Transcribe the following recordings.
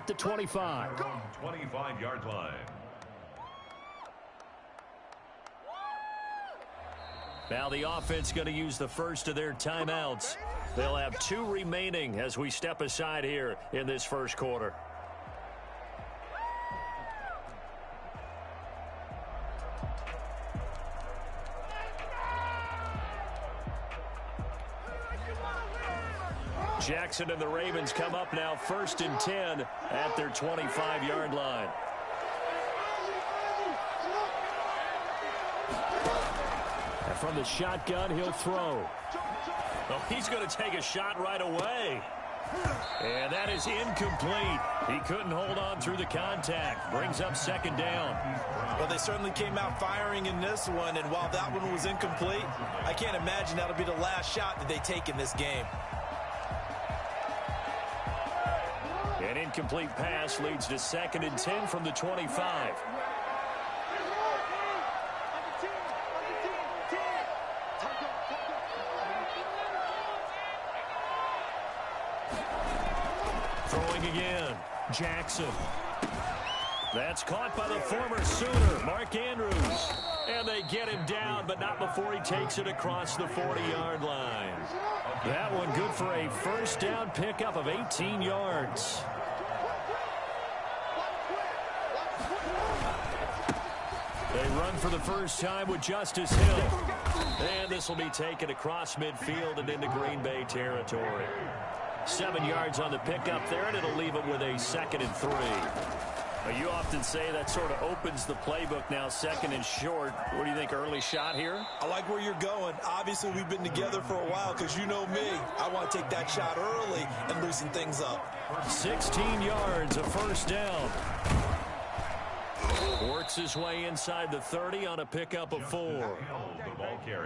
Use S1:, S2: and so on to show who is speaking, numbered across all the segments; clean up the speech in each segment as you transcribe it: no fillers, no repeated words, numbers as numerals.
S1: at the 25.
S2: 25-yard line.
S1: Now the offense going to use the first of their timeouts. They'll have 2 remaining as we step aside here in this first quarter. Jackson and the Ravens come up now 1st and 10 at their 25-yard line. And from the shotgun, he'll throw. Oh, he's going to take a shot right away. And that is incomplete. He couldn't hold on through the contact. Brings up 2nd down.
S3: Well, they certainly came out firing in this one, and while that one was incomplete, I can't imagine that'll be the last shot that they take in this game.
S1: An incomplete pass leads to 2nd and 10 from the 25. Throwing again. Jackson. That's caught by the former Sooner, Mark Andrews. And they get him down, but not before he takes it across the 40-yard line. That one good for a 1st down pickup of 18 yards. They run for the first time with Justice Hill. And this will be taken across midfield and into Green Bay territory. 7 yards on the pickup there, and it'll leave it with a 2nd and 3. You often say that sort of opens the playbook now, 2nd and short. What do you think, early shot here?
S3: I like where you're going. Obviously, we've been together for a while because you know me. I want to take that shot early and loosen things up.
S1: 16 yards, a 1st down. Works his way inside the 30 on a pickup of 4.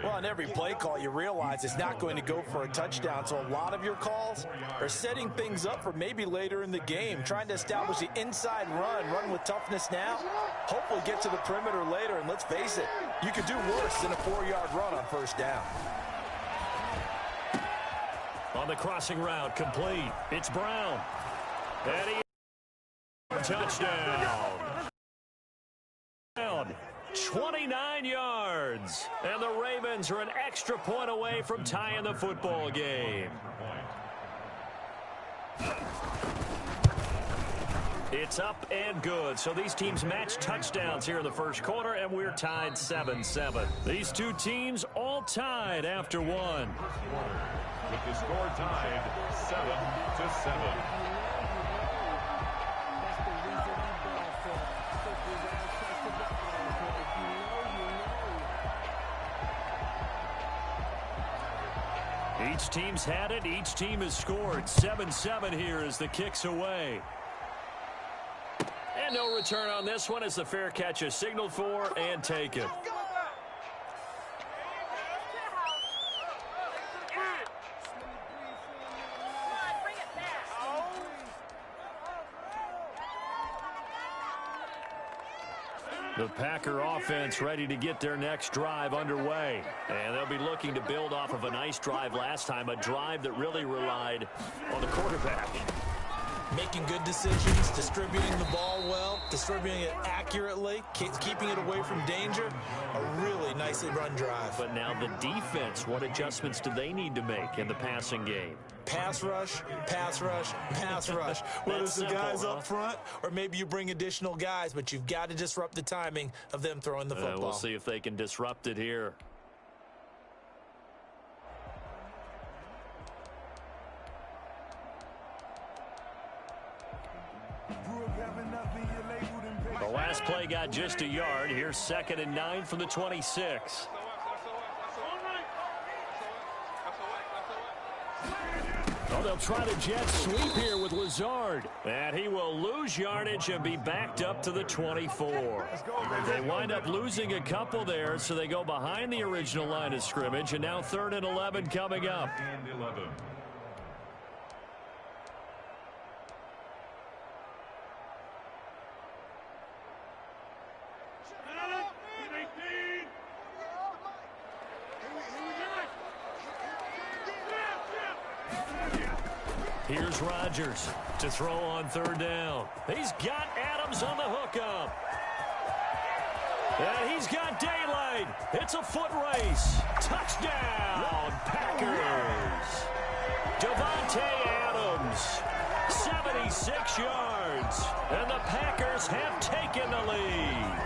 S3: Well, on every play call, you realize it's not going to go for a touchdown. So a lot of your calls are setting things up for maybe later in the game, trying to establish the inside run with toughness now, hopefully get to the perimeter later. And let's face it, you could do worse than a 4-yard run on 1st down.
S1: On the crossing route, complete. It's Brown. And he touchdown. 29 yards. And the Ravens are an extra point away from tying the football game. It's up and good. So these teams match touchdowns here in the first quarter, and we're tied 7-7. These two teams all tied after one.
S2: With the score tied 7-7.
S1: Each team's had it. Each team has scored. 7-7 here as the kick's away. And no return on this one as the fair catch is signaled for and taken. The Packer offense ready to get their next drive underway. And they'll be looking to build off of a nice drive last time, a drive that really relied on the quarterback.
S3: Making good decisions, distributing the ball well, distributing it accurately, keeping it away from danger. A really nicely run drive.
S1: But now the defense, what adjustments do they need to make in the passing game?
S3: Pass rush, pass rush, pass rush. Whether it's the guys up front or maybe you bring additional guys, but you've got to disrupt the timing of them throwing the football.
S1: We'll see if they can disrupt it here. The last play got just a yard. Here's 2nd and 9 from the 26. Oh, they'll try to jet sweep here with Lazard. And he will lose yardage and be backed up to the 24. They wind up losing a couple there, so they go behind the original line of scrimmage. And now 3rd and 11 coming up.
S2: And 11.
S1: Here's Rodgers to throw on third down. He's got Adams on the hookup. And he's got daylight. It's a foot race. Touchdown, Packers. Davante Adams, 76 yards. And the Packers have taken the lead.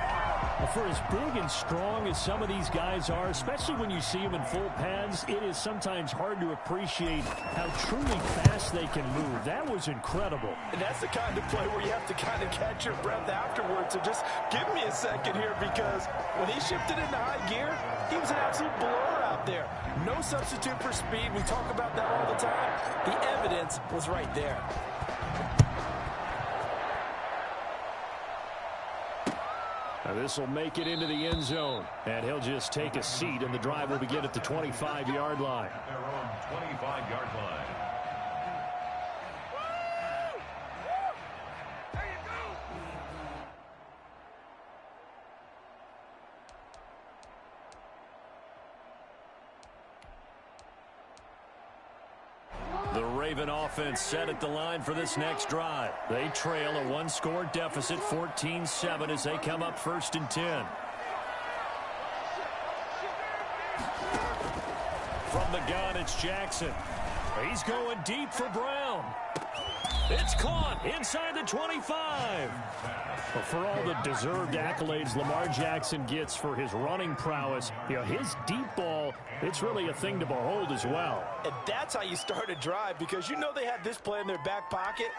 S4: For as big and strong as some of these guys are, especially when you see them in full pads, it is sometimes hard to appreciate how truly fast they can move. That was incredible.
S3: And that's the kind of play where you have to kind of catch your breath afterwards. So just give me a second here, because when he shifted into high gear, he was an absolute blur out there. No substitute for speed. We talk about that all the time. The evidence was right there.
S4: This will make it into the end zone, and he'll just take a seat, and the drive will begin at the 25-yard line.
S2: Their own 25-yard line.
S1: The Raven offense set at the line for this next drive. They trail a one-score deficit, 14-7, as they come up 1st and 10. From the gun, it's Jackson. He's going deep for Brown. It's caught inside the 25.
S4: Well, for all the deserved accolades Lamar Jackson gets for his running prowess, his deep ball, it's really a thing to behold as well.
S3: And that's how you start a drive, because they had this play in their back pocket,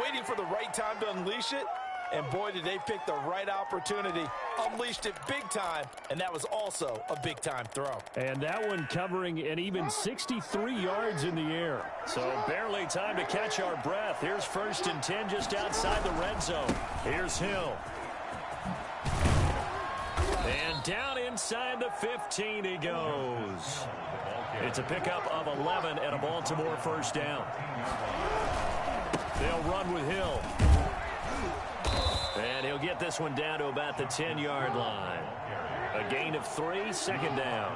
S3: waiting for the right time to unleash it. And boy, did they pick the right opportunity. Unleashed it big time, and that was also a big-time throw.
S4: And that one covering an even 63 yards in the air.
S1: So barely time to catch our breath. Here's 1st and 10 just outside the red zone. Here's Hill. And down inside the 15 he goes. It's a pickup of 11 and a Baltimore first down. They'll run with Hill. And he'll get this one down to about the 10-yard line. A gain of 3, 2nd down.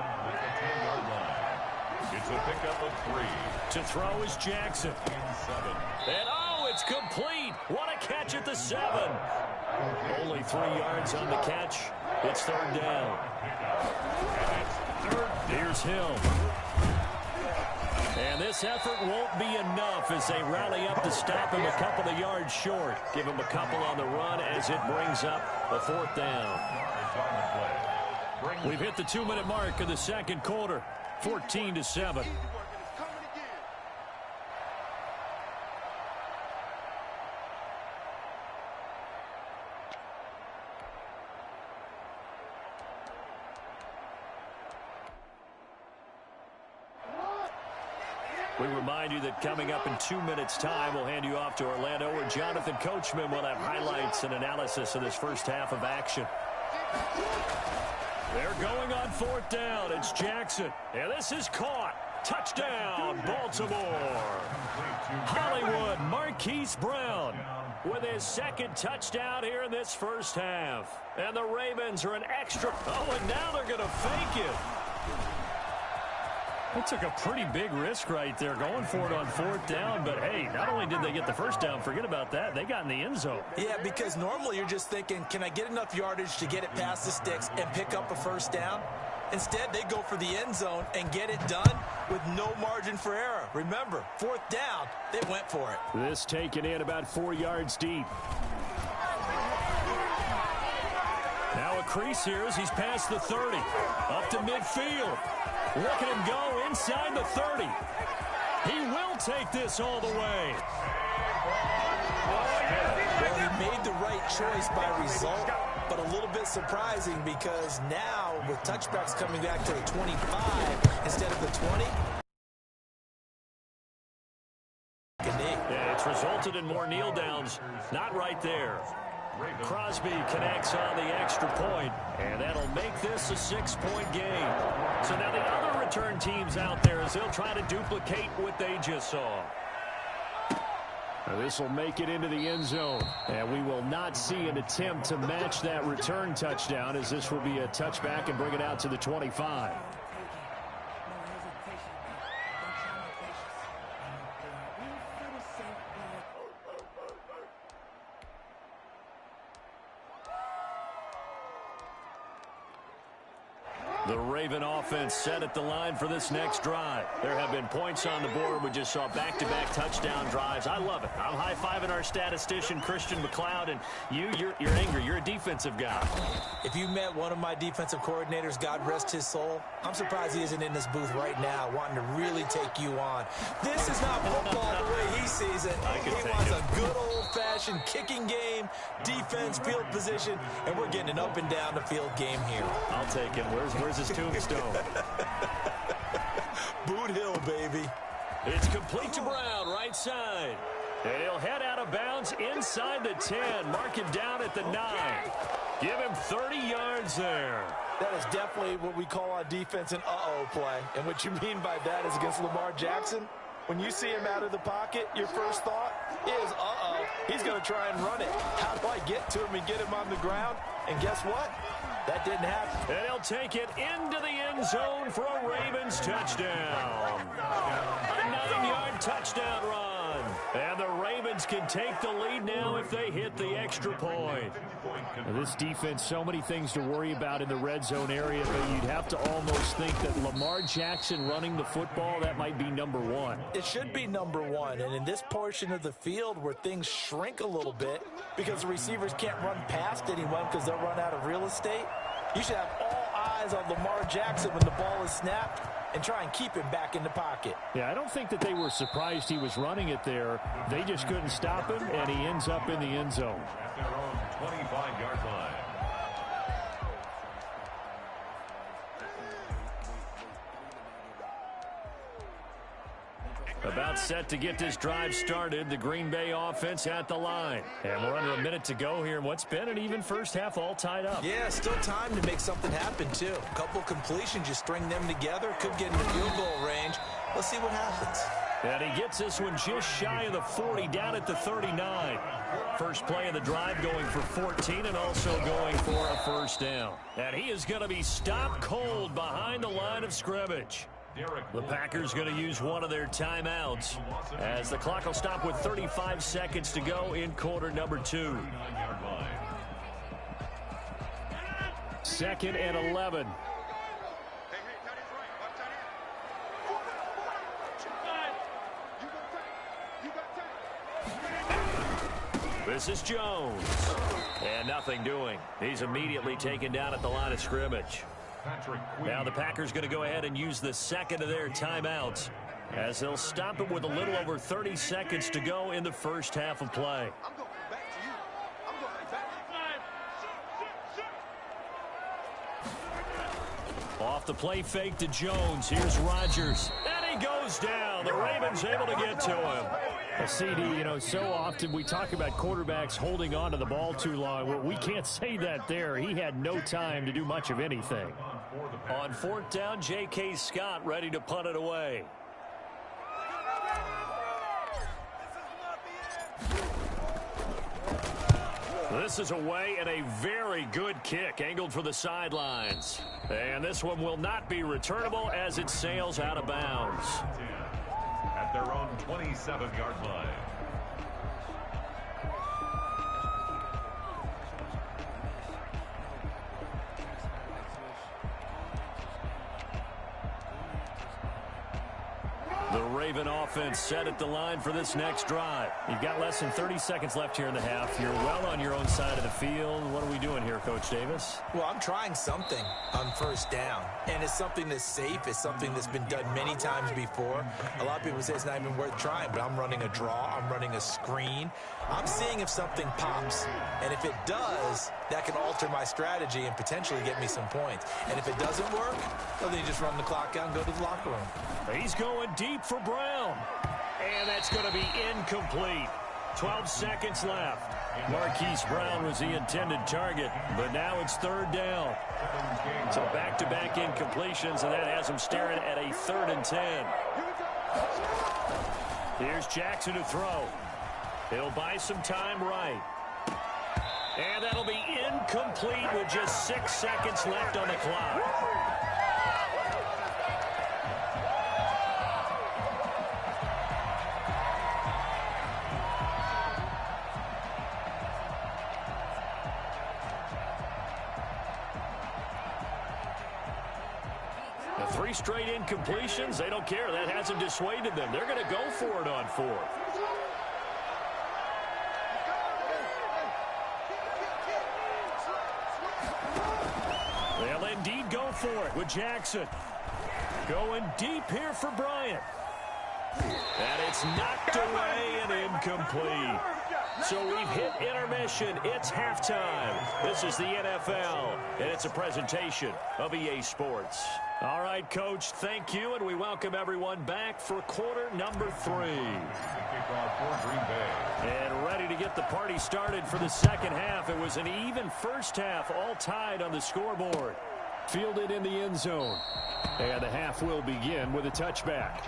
S2: It's a pickup of 3.
S1: To throw is Jackson. And it's complete. What a catch at the 7. Only 3 yards on the catch. It's 3rd down. Here's Hill. And this effort won't be enough as they rally up to stop him a couple of yards short. Give him a couple on the run as it brings up a 4th down. We've hit the 2-minute mark of the 2nd quarter, 14-7. We remind you that coming up in 2 minutes' time, we'll hand you off to Orlando, where Jonathan Coachman will have highlights and analysis of this first half of action. They're going on 4th down. It's Jackson. And this is caught. Touchdown, Baltimore. Hollywood Marquise Brown with his 2nd touchdown here in this first half. And the Ravens are an extra. Oh, and now they're going to fake it.
S4: They took a pretty big risk right there going for it on 4th down. But, hey, not only did they get the first down, forget about that, they got in the end zone.
S3: Yeah, because normally you're just thinking, can I get enough yardage to get it past the sticks and pick up a first down? Instead, they go for the end zone and get it done with no margin for error. Remember, 4th down, they went for it.
S4: This taken in about 4 yards deep.
S1: Now a crease here as he's past the 30. Up to midfield. Look at him go inside the 30. He will take this all the way.
S3: Well, he made the right choice by result, but a little bit surprising because now with touchbacks coming back to the 25 instead of the 20.
S1: Yeah, it's resulted in more kneel downs. Not right there. Crosby connects on the extra point, and that'll make this a 6-point game. So now the other return teams out there as they'll try to duplicate what they just saw.
S4: This will make it into the end zone, and we will not see an attempt to match that return touchdown, as this will be a touchback and bring it out to the 25.
S1: The Raven offense set at the line for this next drive. There have been points on the board. We just saw back-to-back touchdown drives. I love it. I'm high-fiving our statistician, Christian McLeod, and you're angry. You're a defensive guy.
S3: If you met one of my defensive coordinators, God rest his soul, I'm surprised he isn't in this booth right now wanting to really take you on. This is not football the way he sees it. He wants a good old-fashioned kicking game, defense, field position, and we're getting an up and down the field game here.
S1: I'll take him. Where's his tombstone?
S3: Boot Hill, baby.
S1: It's complete to Brown, right side. And he'll head out of bounds inside the 10. Mark him down at the 9. Give him 30 yards there.
S3: That is definitely what we call on defense an uh-oh play. And what you mean by that is against Lamar Jackson, when you see him out of the pocket, your first thought is, uh-oh, he's going to try and run it. How do I get to him and get him on the ground? And guess what? That didn't happen.
S1: And he'll take it into the end zone for a Ravens touchdown. A 9-yard touchdown run. And the Ravens can take the lead now if they hit the extra point.
S4: Now, this defense, so many things to worry about in the red zone area, but you'd have to almost think that Lamar Jackson running the football, that might be number one.
S3: It should be number one. And in this portion of the field where things shrink a little bit because the receivers can't run past anyone because they'll run out of real estate, you should have all eyes on Lamar Jackson when the ball is snapped and try and keep him back in the pocket.
S4: Yeah, I don't think that they were surprised he was running it there. They just couldn't stop him, and he ends up in the end zone.
S2: At their own 25-yard line.
S1: About set to get this drive started, the Green Bay offense at the line. And we're under a minute to go here in what's been an even first half, all tied up.
S3: Yeah, still time to make something happen, too. A couple completions, you string them together, could get into field goal range. Let's see what happens.
S1: And he gets this one just shy of the 40, down at the 39. First play of the drive going for 14 and also going for a first down. And he is going to be stopped cold behind the line of scrimmage. The Packers going to use one of their timeouts as the clock will stop with 35 seconds to go in quarter number 2.
S4: 2nd and 11.
S1: This is Jones. And nothing doing. He's immediately taken down at the line of scrimmage. Now the Packers going to go ahead and use the second of their timeouts as they'll stop it with a little over 30 seconds to go in the first half of play. Off the play fake to Jones. Here's Rodgers. And he goes down. The Ravens able to get to him.
S4: Well, CD, you know, so often we talk about quarterbacks holding on to the ball too long. Well, we can't say that there. He had no time to do much of anything.
S1: On 4th down, J.K. Scott ready to punt it away. This is away and a very good kick angled for the sidelines. And this one will not be returnable as it sails out of bounds.
S2: At their own 27-yard line.
S1: The Raven offense set at the line for this next drive.
S4: You've got less than 30 seconds left here in the half. You're well on your own side of the field. What are we doing here, Coach Davis?
S3: Well, I'm trying something on first down. And it's something that's safe. It's something that's been done many times before. A lot of people say it's not even worth trying, but I'm running a draw. I'm running a screen. I'm seeing if something pops. And if it does, that can alter my strategy and potentially get me some points. And if it doesn't work, well, then you just run the clock out and go to the locker room.
S1: He's going deep for Brown. And that's going to be incomplete. 12 seconds left. Marquise Brown was the intended target, but now it's 3rd down. So back-to-back incompletions, and that has him staring at a 3rd and 10. Here's Jackson to throw. He'll buy some time right. And that'll be incomplete with just 6 seconds left on the clock. 3 straight incompletions. They don't care. That hasn't dissuaded them. They're going to go for it on 4th. They'll indeed go for it with Jackson. Going deep here for Bryant. And it's knocked away and incomplete. So we've hit intermission. It's halftime. This is the NFL, and it's a presentation of EA Sports. All right, Coach, thank you, and we welcome everyone back for quarter number 3. And ready to get the party started for the second half. It was an even first half, all tied on the scoreboard. Fielded in the end zone. And the half will begin with a touchback.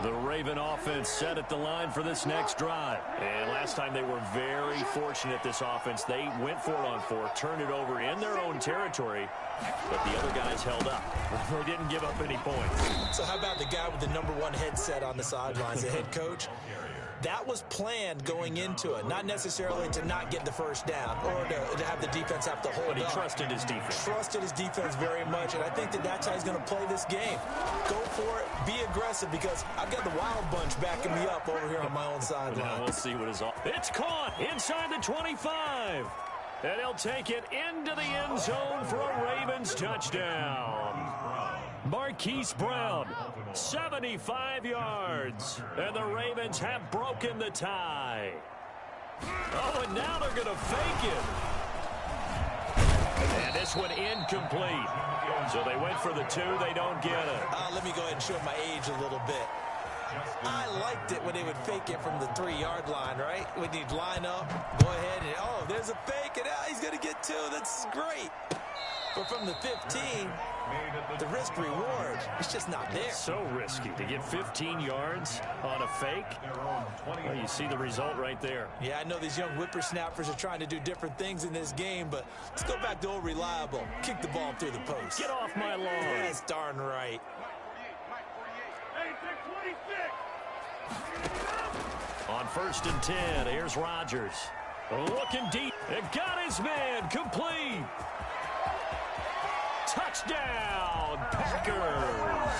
S1: The Raven offense set at the line for this next drive. And last time they were very fortunate, this offense. They went for it on 4, turned it over in their own territory, but the other guys held up. They didn't give up any points.
S3: So how about the guy with the #1 headset on the sidelines, the head coach? That was planned going into it, not necessarily to not get the first down or to have the defense have to hold up.
S1: But he trusted his defense.
S3: Trusted his defense very much, and I think that's how he's going to play this game. Go for it, be aggressive, because I've got the Wild Bunch backing me up over here on my own sideline.
S1: Now we'll see what is on. It's caught inside the 25. And he'll take it into the end zone for a Ravens touchdown. Marquise Brown, 75 yards. And the Ravens have broken the tie. Oh, and now they're going to fake it. And this one incomplete. So they went for the 2. They don't get it.
S3: Let me go ahead and show my age a little bit. I liked it when they would fake it from the 3-yard line, right? When you'd line up, go ahead, and, oh, there's a fake, and he's going to get 2. That's great. But from the 15, the risk-reward, it's just not there.
S1: So risky to get 15 yards on a fake. Well, you see the result right there.
S3: Yeah, I know these young whippersnappers are trying to do different things in this game, but let's go back to old reliable. Kick the ball through the post.
S1: Get off my lawn.
S3: That's darn right.
S1: On 1st and 10, here's Rodgers. Looking deep. It got his man. Complete. Touchdown, Packers.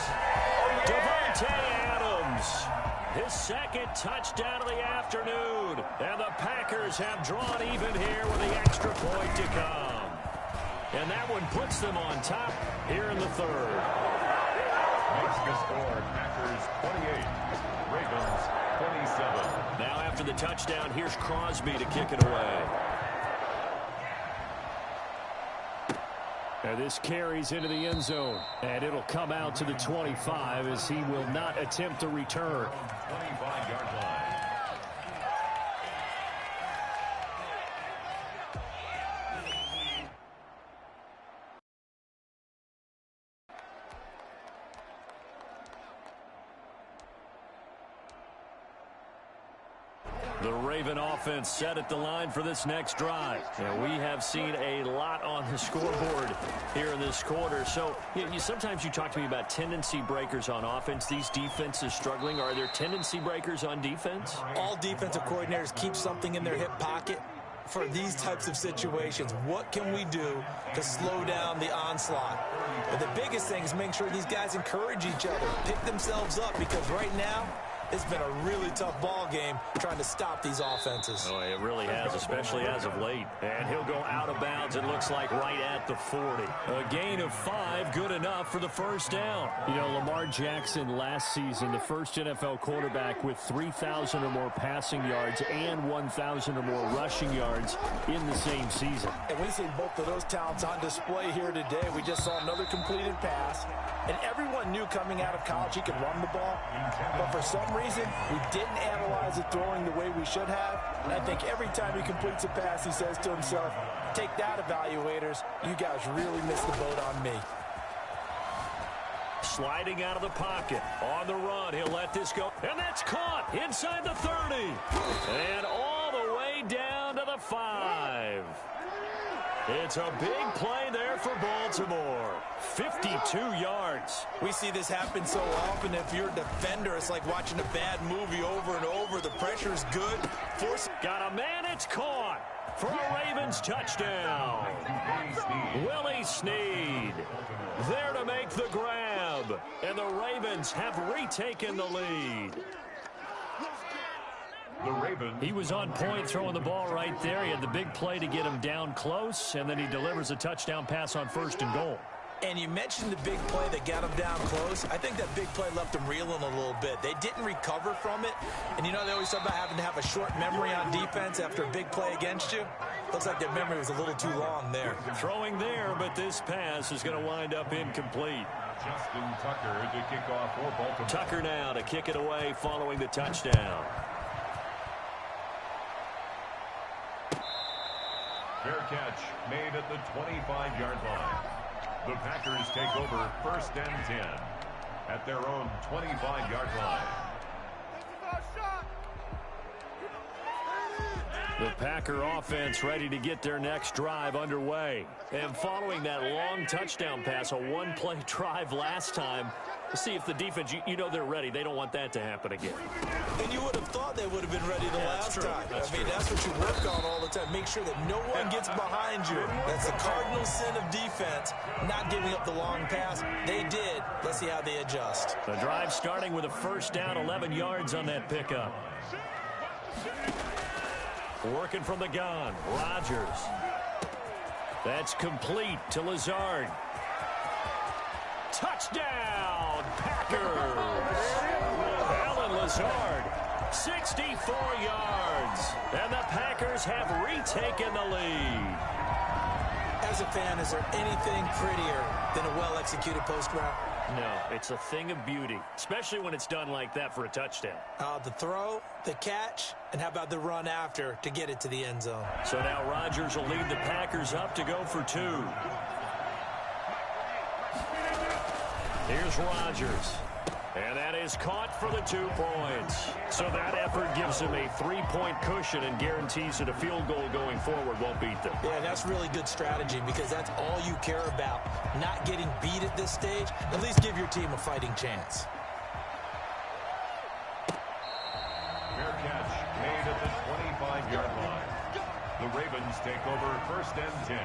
S1: Davante Adams. His 2nd touchdown of the afternoon. And the Packers have drawn even here with the extra point to come. And that one puts them on top here in the 3rd.
S2: Makes the score Packers 28, Ravens 27.
S1: Now after the touchdown, here's Crosby to kick it away. And this carries into the end zone. And it'll come out to the 25 as he will not attempt to return.
S2: 25-yard line.
S1: The Raven offense set at the line for this next drive. And we have seen a lot on the scoreboard here in this quarter. So sometimes you talk to me about tendency breakers on offense. These defenses struggling. Are there tendency breakers on defense?
S3: All defensive coordinators keep something in their hip pocket for these types of situations. What can we do to slow down the onslaught? But the biggest thing is make sure these guys encourage each other, pick themselves up, because right now, it's been a really tough ball game trying to stop these offenses.
S1: Oh, it really has, especially as of late. And he'll go out of bounds, it looks like, right at the 40. A gain of 5, good enough for the first down. You know, Lamar Jackson last season, the first NFL quarterback with 3,000 or more passing yards and 1,000 or more rushing yards in the same season.
S3: And we see both of those talents on display here today. We just saw another completed pass. And everyone knew coming out of college he could run the ball. But for some reason, we didn't analyze it throwing the way we should have. And I think every time he completes a pass, he says to himself, take that, evaluators. You guys really missed the boat on me.
S1: Sliding out of the pocket. On the run, he'll let this go. And that's caught inside the 30. And all the way down to the 5. It's a big play there for Baltimore. 52 yards.
S3: We see this happen so often. If you're a defender, it's like watching a bad movie over and over. The pressure is good.
S1: Got a man, it's caught for a Ravens touchdown. Willie Snead there to make the grab. And the Ravens have retaken the lead.
S4: He was on point throwing the ball right there. He had the big play to get him down close, and then he delivers a touchdown pass on 1st and goal.
S3: And you mentioned the big play that got him down close. I think that big play left him reeling a little bit. They didn't recover from it. And you know they always talk about having to have a short memory on defense after a big play against you. Looks like their memory was a little too long there.
S1: Throwing there, but this pass is going to wind up incomplete.
S2: Justin Tucker to kick off for Baltimore.
S1: Tucker now to kick it away following the touchdown.
S2: Fair catch made at the 25-yard line. The Packers take over 1st and 10 at their own 25-yard line.
S1: The Packer offense ready to get their next drive underway. And following that long touchdown pass, a one-play drive last time, we'll see if the defense, you know they're ready. They don't want that to happen again.
S3: And you would have thought they would have been ready the last time. That's what you work on all the time. Make sure that no one gets behind you. That's the cardinal sin of defense, not giving up the long pass. They did. Let's see how they adjust.
S1: The drive starting with a 1st down, 11 yards on that pickup. Working from the gun, Rodgers. That's complete to Lazard. Touchdown, Packers! Alan Lazard, 64 yards. And the Packers have retaken the lead.
S3: As a fan, is there anything prettier than a well-executed post route?
S1: No, it's a thing of beauty, especially when it's done like that for a touchdown.
S3: The throw, the catch, and how about the run after to get it to the end zone?
S1: So now Rodgers will lead the Packers up to go for 2. Here's Rodgers. And that is caught for the 2 points. So that effort gives him a 3-point cushion and guarantees that a field goal going forward won't beat them.
S3: Yeah, that's really good strategy because that's all you care about. Not getting beat at this stage. At least give your team a fighting chance.
S2: Fair catch made at the 25-yard line. The Ravens take over 1st and 10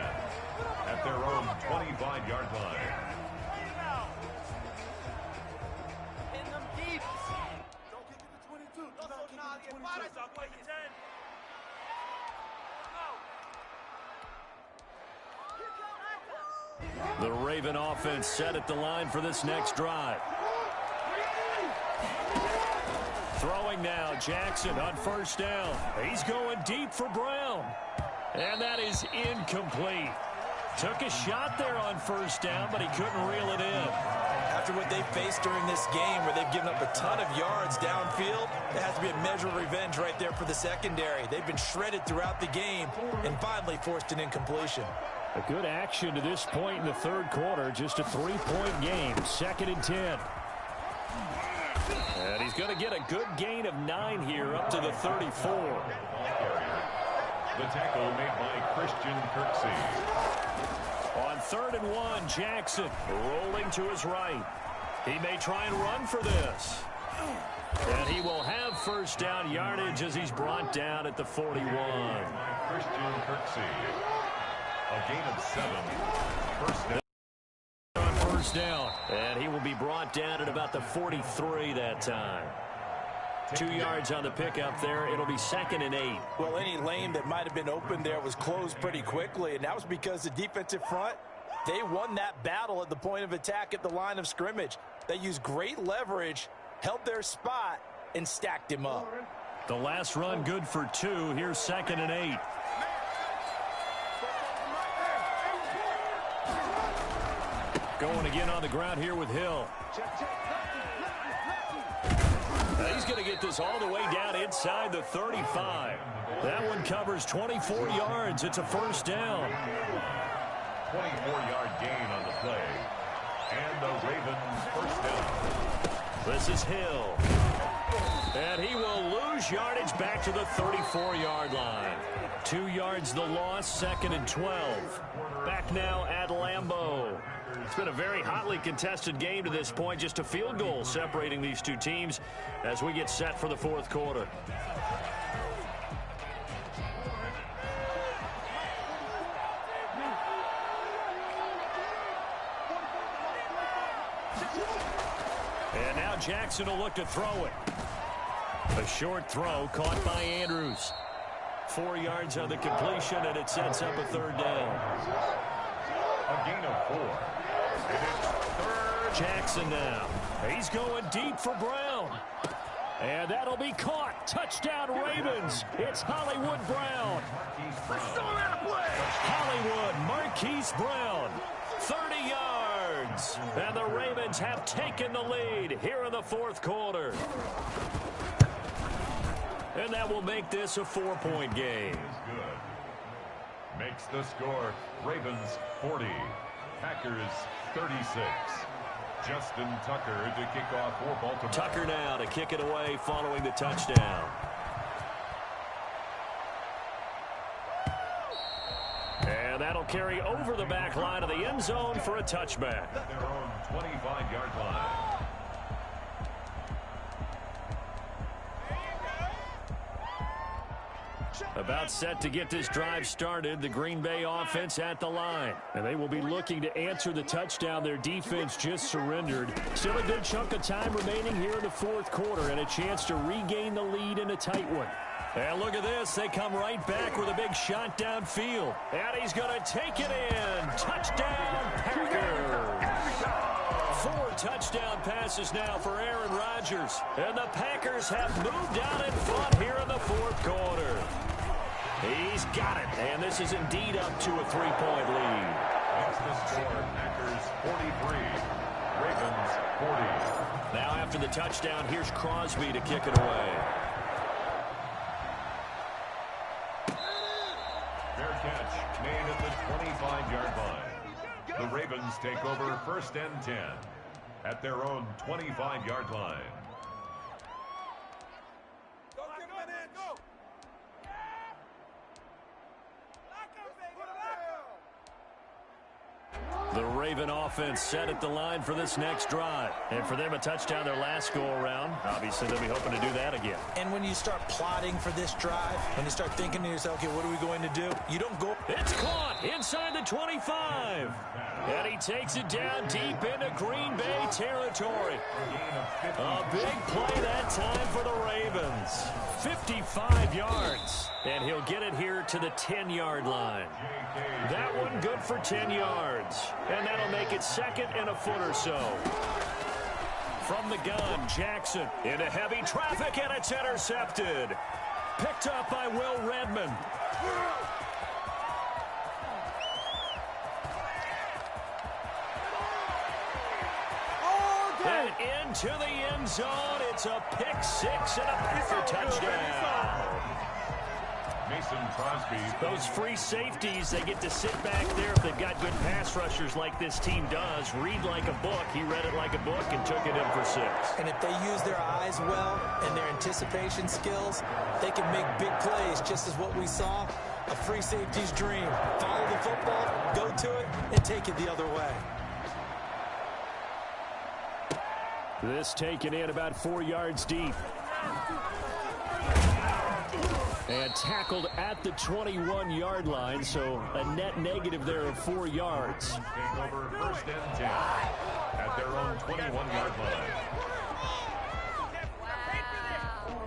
S2: at their own 25-yard line.
S1: The Raven offense set at the line for this next drive. Throwing now, Jackson on 1st down. He's going deep for Brown. And that is incomplete. Took a shot there on 1st down, but he couldn't reel it in.
S3: After what they faced during this game where they've given up a ton of yards downfield, there has to be a measure of revenge right there for the secondary. They've been shredded throughout the game and finally forced an incompletion.
S4: A good action to this point in the 3rd quarter. Just a 3-point game. 2nd and 10.
S1: And he's going to get a good gain of 9 here up to the 34.
S2: The tackle made by Christian Kirksey.
S1: On 3rd and 1, Jackson rolling to his right. He may try and run for this. And he will have 1st down yardage as he's brought down at the 41.
S2: Christian Kirksey. A gain of 7. 1st down.
S1: On 1st down. And he will be brought down at about the 43 that time. 2 yards on the pickup there. It'll be 2nd and 8.
S3: Well, any lane that might have been open there was closed pretty quickly, and that was because the defensive front, they won that battle at the point of attack at the line of scrimmage. They used great leverage, held their spot, and stacked him up.
S1: The last run good for 2. Here's 2nd and 8. Going again on the ground here with Hill. He's going to get this all the way down inside the 35. That one covers 24 yards. It's a 1st down.
S2: 24-yard gain on the play. And the Ravens 1st down.
S1: This is Hill. And he will lose lose yardage back to the 34-yard line. 2 yards the loss, 2nd and 12. Back now at Lambeau. It's been a very hotly contested game to this point. Just a field goal separating these two teams as we get set for the fourth quarter. And now Jackson will look to throw it. A short throw caught by Andrews. 4 yards on the completion, and it sets up a 3rd down.
S2: A gain of 4. And it's 3rd.
S1: Jackson now. He's going deep for Brown. And that'll be caught. Touchdown Ravens. It's Hollywood Brown. Hollywood Marquise Brown. 30 yards. And the Ravens have taken the lead here in the fourth quarter. And that will make this a 4-point game.
S2: Good. Makes the score Ravens 40, Packers 36. Justin Tucker to kick off for Baltimore.
S1: Tucker now to kick it away following the touchdown. And that'll carry over the back line of the end zone for a touchback.
S2: Their own 25-yard line.
S1: About set to get this drive started, the Green Bay offense at the line. And they will be looking to answer the touchdown their defense just surrendered. Still a good chunk of time remaining here in the fourth quarter and a chance to regain the lead in a tight one. And look at this. They come right back with a big shot downfield. And he's going to take it in. Touchdown, Packers. 4 touchdown passes now for Aaron Rodgers. And the Packers have moved out in front here in the fourth quarter. He's got it. And this is indeed up to a 3-point lead.
S2: That's the score. Packers 43. Ravens 40.
S1: Now after the touchdown, here's Crosby to kick it away.
S2: Fair catch made at the 25-yard line. The Ravens take over 1st and 10 at their own 25-yard line.
S1: The Raven offense set at the line for this next drive. And for them, a touchdown their last go-around. Obviously, they'll be hoping to do that again.
S3: And when you start plotting for this drive, when you start thinking to yourself, okay, what are we going to do? You don't go.
S1: It's caught inside the 25. And he takes it down deep into Green Bay territory. A big play that time for the Ravens. 55 yards. And he'll get it here to the 10-yard line. That one good for 10 yards. And that'll make it 2nd and a foot or so. From the gun, Jackson into heavy traffic, and it's intercepted. Picked up by Will Redmond. And into the end zone. It's a pick 6 and a Packer touchdown.
S2: Mason Crosby.
S1: Those free safeties, they get to sit back there if they've got good pass rushers like this team does. Read like a book. He read it like a book and took it in for 6.
S3: And if they use their eyes well and their anticipation skills, they can make big plays, just as what we saw. A free safety's dream. Follow the football, go to it, and take it the other way.
S4: This taken in about 4 yards deep. And tackled at the 21-yard line, so a net negative there of 4 yards.
S2: Take over 1st and 10 at their own 21-yard line.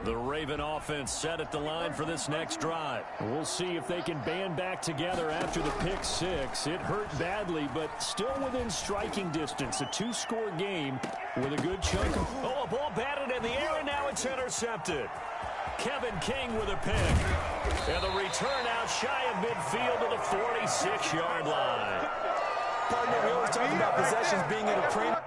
S1: The Raven offense set at the line for this next drive.
S4: We'll see if they can band back together after the pick 6. It hurt badly, but still within striking distance. A 2-score game with a good chunk of...
S1: Oh, a ball batted in the air, and now it's intercepted. Kevin King with a pick. And the return out shy of midfield to the 46-yard line.
S3: Partner, we always talk about possessions being at a premium.